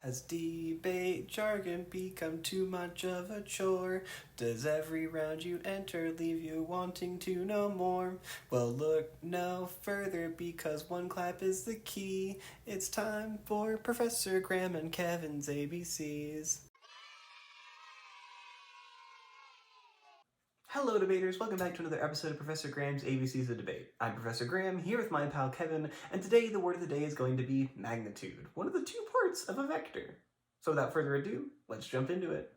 Has debate jargon become too much of a chore? Does every round you enter leave you wanting to know more? Well, look no further because one clap is the key. It's time for Professor Graham and Kevin's ABCs. Hello, debaters. Welcome back to another episode of Professor Graham's ABCs of Debate. I'm Professor Graham, here with my pal Kevin, and today the word of the day is going to be magnitude, one of the two parts of a vector. So without further ado, let's jump into it.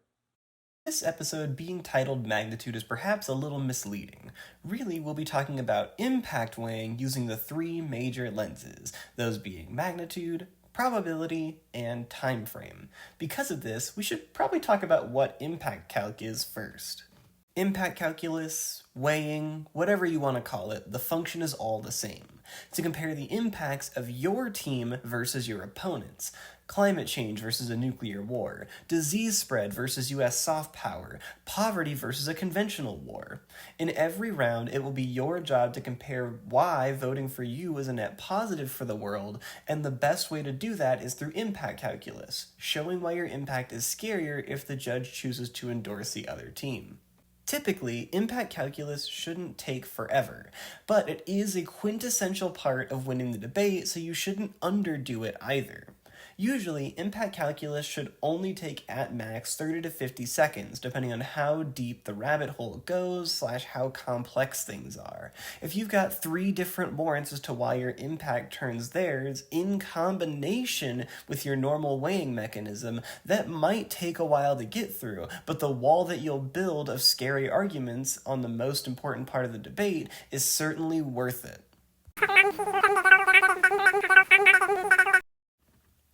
This episode being titled Magnitude is perhaps a little misleading. Really, we'll be talking about impact weighing using the three major lenses, those being magnitude, probability, and time frame. Because of this, we should probably talk about what impact calc is first. Impact calculus, weighing, whatever you want to call it, the function is all the same. To compare the impacts of your team versus your opponents, climate change versus a nuclear war, disease spread versus US soft power, poverty versus a conventional war. In every round, it will be your job to compare why voting for you is a net positive for the world, and the best way to do that is through impact calculus, showing why your impact is scarier if the judge chooses to endorse the other team. Typically, impact calculus shouldn't take forever, but it is a quintessential part of winning the debate, so you shouldn't underdo it either. Usually, impact calculus should only take at max 30 to 50 seconds, depending on how deep the rabbit hole goes / how complex things are. If you've got 3 different warrants as to why your impact turns theirs, in combination with your normal weighing mechanism, that might take a while to get through, but the wall that you'll build of scary arguments on the most important part of the debate is certainly worth it.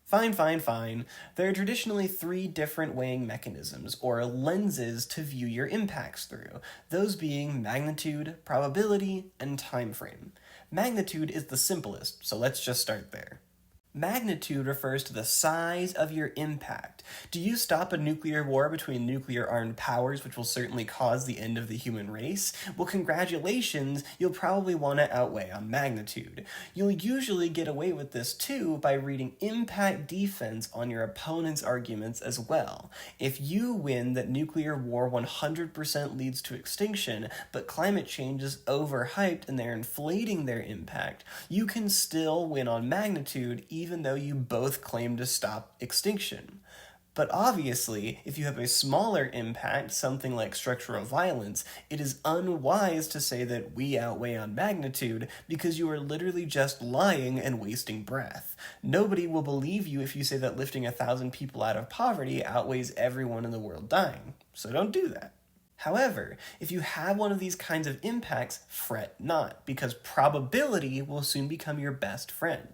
Fine. There are traditionally 3 different weighing mechanisms, or lenses, to view your impacts through, those being magnitude, probability, and time frame. Magnitude is the simplest, so let's just start there. Magnitude refers to the size of your impact. Do you stop a nuclear war between nuclear-armed powers, which will certainly cause the end of the human race? Well, congratulations, you'll probably want to outweigh on magnitude. You'll usually get away with this too by reading impact defense on your opponent's arguments as well. If you win that nuclear war 100% leads to extinction, but climate change is overhyped and they're inflating their impact, you can still win on magnitude even though you both claim to stop extinction. But obviously, if you have a smaller impact, something like structural violence, it is unwise to say that we outweigh on magnitude because you are literally just lying and wasting breath. Nobody will believe you if you say that lifting 1,000 people out of poverty outweighs everyone in the world dying. So don't do that. However, if you have one of these kinds of impacts, fret not, because probability will soon become your best friend.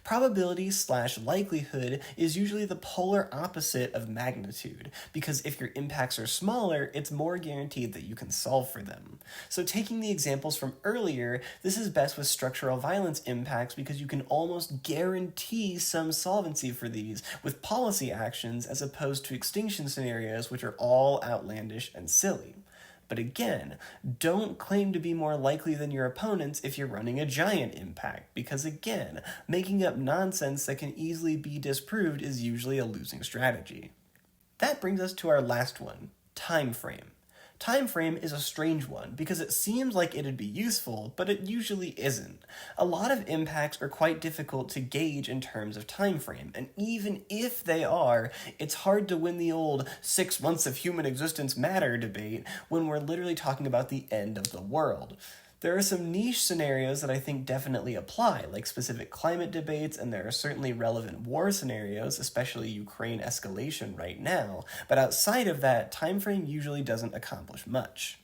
Probability / likelihood is usually the polar opposite of magnitude, because if your impacts are smaller, it's more guaranteed that you can solve for them. So taking the examples from earlier, this is best with structural violence impacts because you can almost guarantee some solvency for these with policy actions as opposed to extinction scenarios, which are all outlandish and silly. But again, don't claim to be more likely than your opponents if you're running a giant impact, because again, making up nonsense that can easily be disproved is usually a losing strategy. That brings us to our last one, time frame. Time frame is a strange one because it seems like it'd be useful, but it usually isn't. A lot of impacts are quite difficult to gauge in terms of time frame, and even if they are, it's hard to win the old 6 months of human existence matter debate when we're literally talking about the end of the world. There are some niche scenarios that I think definitely apply, like specific climate debates, and there are certainly relevant war scenarios, especially Ukraine escalation right now, but outside of that, time frame usually doesn't accomplish much.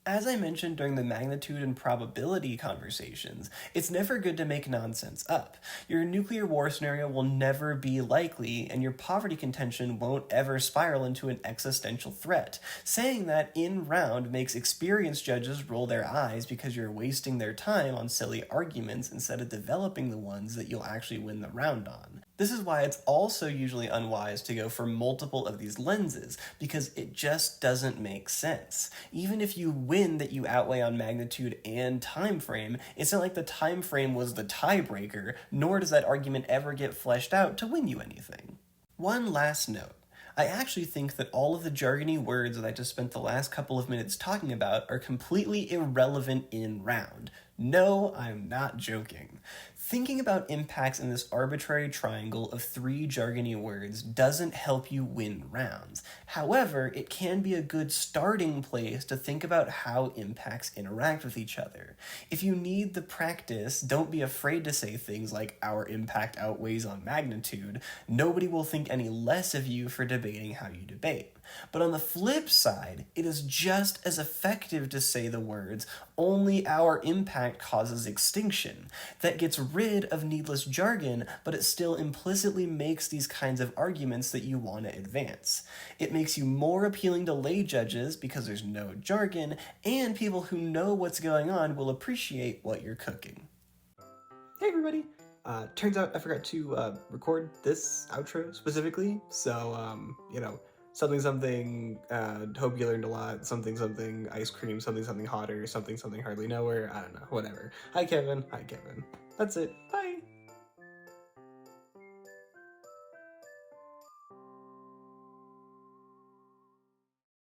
As I mentioned during the magnitude and probability conversations, it's never good to make nonsense up. Your nuclear war scenario will never be likely, and your poverty contention won't ever spiral into an existential threat. Saying that in round makes experienced judges roll their eyes because you're wasting their time on silly arguments instead of developing the ones that you'll actually win the round on. This is why it's also usually unwise to go for multiple of these lenses, because it just doesn't make sense. Even if you win that you outweigh on magnitude and time frame, it's not like the time frame was the tiebreaker, nor does that argument ever get fleshed out to win you anything. One last note. I actually think that all of the jargony words that I just spent the last couple of minutes talking about are completely irrelevant in round. No, I'm not joking. Thinking about impacts in this arbitrary triangle of 3 jargony words doesn't help you win rounds. However, it can be a good starting place to think about how impacts interact with each other. If you need the practice, don't be afraid to say things like our impact outweighs on magnitude. Nobody will think any less of you for debating how you debate. But on the flip side, it is just as effective to say the words, only our impact causes extinction. That gets rid of needless jargon, but it still implicitly makes these kinds of arguments that you want to advance. It makes you more appealing to lay judges because there's no jargon, and people who know what's going on will appreciate what you're cooking. Hey everybody! Turns out I forgot to record this outro specifically, so, something something, hope you learned a lot, something something, ice cream, something something hotter, something something hardly nowhere, I don't know, whatever. Hi Kevin. That's it. Bye!